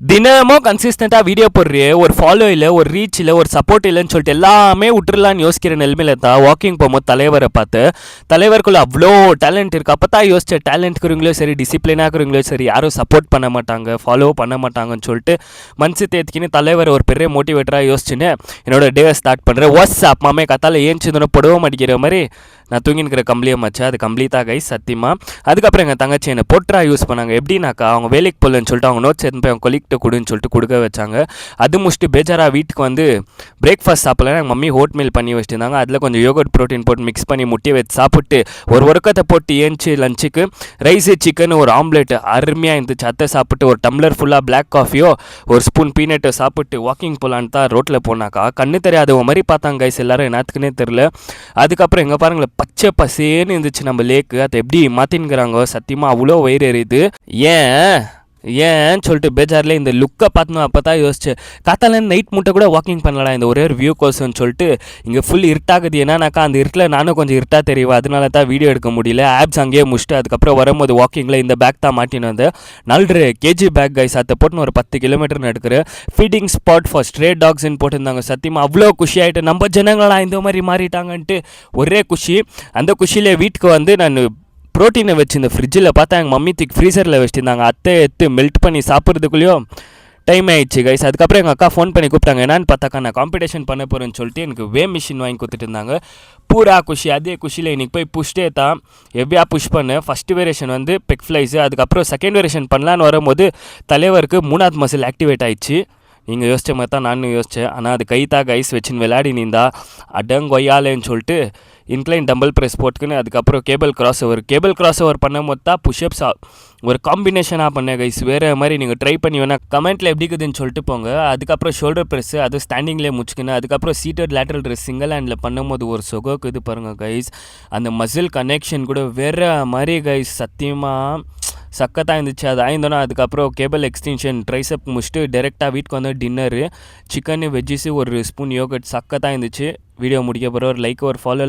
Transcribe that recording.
தினமும் கன்சிஸ்டண்ட்டாக வீடியோ போடுறிய ஒரு ஃபாலோ இல்லை, ஒரு ரீச் இல்லை, ஒரு சப்போர்ட் இல்லைன்னு சொல்லிட்டு எல்லாமே விட்டுறலான்னு யோசிக்கிற நிலைமையில தான் வாக்கிங் போகும்போது தலைவரை பார்த்து தலைவருக்குள்ள அவ்வளோ டேலண்ட் இருக்குது. அப்போ தான் யோசிச்ச டேலண்ட் இருக்கிறவங்களோ சரி, டிசிப்ளினாக இருக்கிறவங்களோ சரி, யாரும் சப்போர்ட் பண்ண மாட்டாங்க, ஃபாலோ பண்ண மாட்டாங்கன்னு சொல்லிட்டு மனசு தேத்திக்கின்னு தலைவர் ஒரு பெரிய மோட்டிவேட்டராக யோசிச்சுன்னு என்னோட டேவை ஸ்டார்ட் பண்ணுறேன். வாட்ஸ் அப்பாமே கத்தால ஏஞ்சிருந்தோன்னு பொடவை அடிக்கிற மாதிரி நான் தூங்கினுக்கிற கம்பளியமாச்சு. அது கம்ப்ளீட்டாக கைஸ் சத்தியமாக. அதுக்கப்புறம் எங்கள் தங்கச்சி என்னை பொட்ரா யூஸ் பண்ணாங்க. எப்படின்னாக்கா அவங்க வேலைக்கு போகலன்னு சொல்லிட்டு அவங்க நோட்ஸ் எடுத்து போய் அவங்க கொலிக்கிட்ட கொடுன்னு சொல்லிட்டு கொடுக்க வச்சாங்க. அது முடிச்சுட்டு பேஜாராக வீட்டுக்கு வந்து பிரேக்ஃபாஸ்ட் சாப்பிடலாம் எங்கள் மம்மி ஹோட் மீல் பண்ணி வச்சுருந்தாங்க. அதில் கொஞ்சம் யோகட் ப்ரோட்டீன் போட்டு மிக்ஸ் பண்ணி முட்டி வச்சு சாப்பிட்டு ஒரு உறக்கத்தை போட்டு ஏஞ்சி லஞ்சுக்கு ரைஸு சிக்கன் ஒரு ஆம்லேட் அருமையாக இருந்துச்சு. அத்தை சாப்பிட்டு ஒரு டம்ளர் ஃபுல்லாக பிளாக் காஃபியோ ஒரு ஸ்பூன் பீனட்டோ சாப்பிட்டு வாக்கிங் போகலான்னு தான் ரோட்டில் போனாக்கா கண்ணு தெரியாத மாதிரி பார்த்தாங்க கைஸ் எல்லாரும். என்னத்துக்குன்னே தெரில. அதுக்கப்புறம் எங்கே பாருங்களேன் பச்சை பசேன்னு இருந்துச்சு நம்ம லேக்கு. அதை எப்படி மாற்றின்னுங்கிறாங்க சத்தியமாக அவ்வளோ வயிறு எரியுது. ஏன்னு சொல்லிட்டு பேஜாரில் இந்த லுக்கை பார்த்தோம். அப்போ தான் யோசிச்சேன் காத்தால நைட் முட்டை கூட வாக்கிங் பண்ணலாம் இந்த ஒரே ஒரு வியூ கோர்ஸ்ன்னு சொல்லிட்டு. இங்கே ஃபுல் இருட்டாகுது. ஏன்னாக்கா அந்த இருட்டில் நானும் கொஞ்சம் இருட்டாக தெரியும், அதனால தான் வீடியோ எடுக்க முடியல. ஆப்ஸ் அங்கேயே முடிச்சுட்டு அதுக்கப்புறம் வரும்போது வாக்கிங்கில் இந்த பேக் தான் மாட்டின்னு வந்தேன். 4 kg பேக் கைஸ். அதை போட்டுன்னு ஒரு 10 கிலோமீட்டர் எடுக்கிறேன். ஃபீடிங் ஸ்பாட் ஃபார் ஸ்ட்ரே டாக்ஸ்ன்னு போட்டிருந்தாங்க. சத்தியமாக அவ்வளோ குஷி ஆகிட்டு நம்ம ஜனங்களா இந்த மாதிரி மாறிட்டாங்கன்ட்டு ஒரே குஷி. அந்த குஷியிலே வீட்டுக்கு வந்து நான் ப்ரோட்டீனை வச்சு இந்த ஃப்ரிட்ஜில் பார்த்தா எங்கள் மம்மி தூக்கி ஃப்ரீசரில் வச்சுருந்தாங்க. அத்தை எடுத்து மெல்ட் பண்ணி சாப்பிட்றதுக்குள்ளேயும் டைம் ஆயிடுச்சு கைஸ். அதுக்கப்புறம் எங்கள் அக்கா ஃபோன் பண்ணி கூப்பிட்டாங்க. என்னன்னு பார்த்தாக்கா நான் காம்படிஷன் பண்ண போகிறேன்னு சொல்லிட்டு எனக்கு வே மிஷின் வாங்கி கொடுத்துட்டு இருந்தாங்க. பூரா குஷி. அதே குஷியில் இன்றைக்கி போய் புஷ்டே தான் எவ்வியா புஷ் பண்ணேன். ஃபஸ்ட்டு வேரியேஷன் வந்து பெக் ஃப்ளைஸு, அதுக்கப்புறம் செகண்ட் வேரியேஷன் பண்ணலான்னு வரும்போது தலைவருக்கு 3வது மசில் ஆக்டிவேட் ஆயிடுச்சு. நீங்கள் யோசிச்ச மாதிரி தான் நானும் யோசித்தேன். ஆனால் அது கை தான் கைஸ் வச்சுன்னு விளையாடி நீந்தா அடங்கொய்யாலேன்னு சொல்லிட்டு இன்க்ளைன் டம்பிள் ப்ரெஸ் போட்டுக்குன்னு அதுக்கப்புறம் கேபிள் கிராஸ் ஓவர் பண்ணும்போது தான் புஷ்அப்ஸ் ஒரு காம்பினேஷனாக பண்ணேன் கைஸ். வேறு மாதிரி நீங்கள் ட்ரை பண்ணி வேணால் கமெண்ட்டில் எப்படி இருக்குதுன்னு சொல்லிட்டு போங்க. அதுக்கப்புறம் ஷோல்டர் ப்ரெஸ்ஸு அது ஸ்டாண்டிங்லேயே முடிச்சுக்கின்னு அதுக்கப்புறம் சீட்டட் லேட்ரல் ட்ரெஸ் சிங்கிள் ஹேண்டில் பண்ணும்போது ஒரு சொகோக்கு இது பாருங்கள் கைஸ். அந்த மசில் கனெக்ஷன் கூட வேறு மாதிரி கைஸ் சத்தியமாக சக்கத்தாக இருந்துச்சு. அது ஆயிருந்தோன்னா அதுக்கப்புறம் கேபிள் எக்ஸ்டென்ஷன் ட்ரைசப் முடிச்சுட்டு டேரெக்டாக வீட்டுக்கு வந்து டின்னரு சிக்கன் வெஜ்ஜிஸு ஒரு ஸ்பூன் யோகட் சக்கத்தாக இருந்துச்சு. வீடியோ முடிக்க போகிற ஒரு லைக் ஒரு ஃபாலோ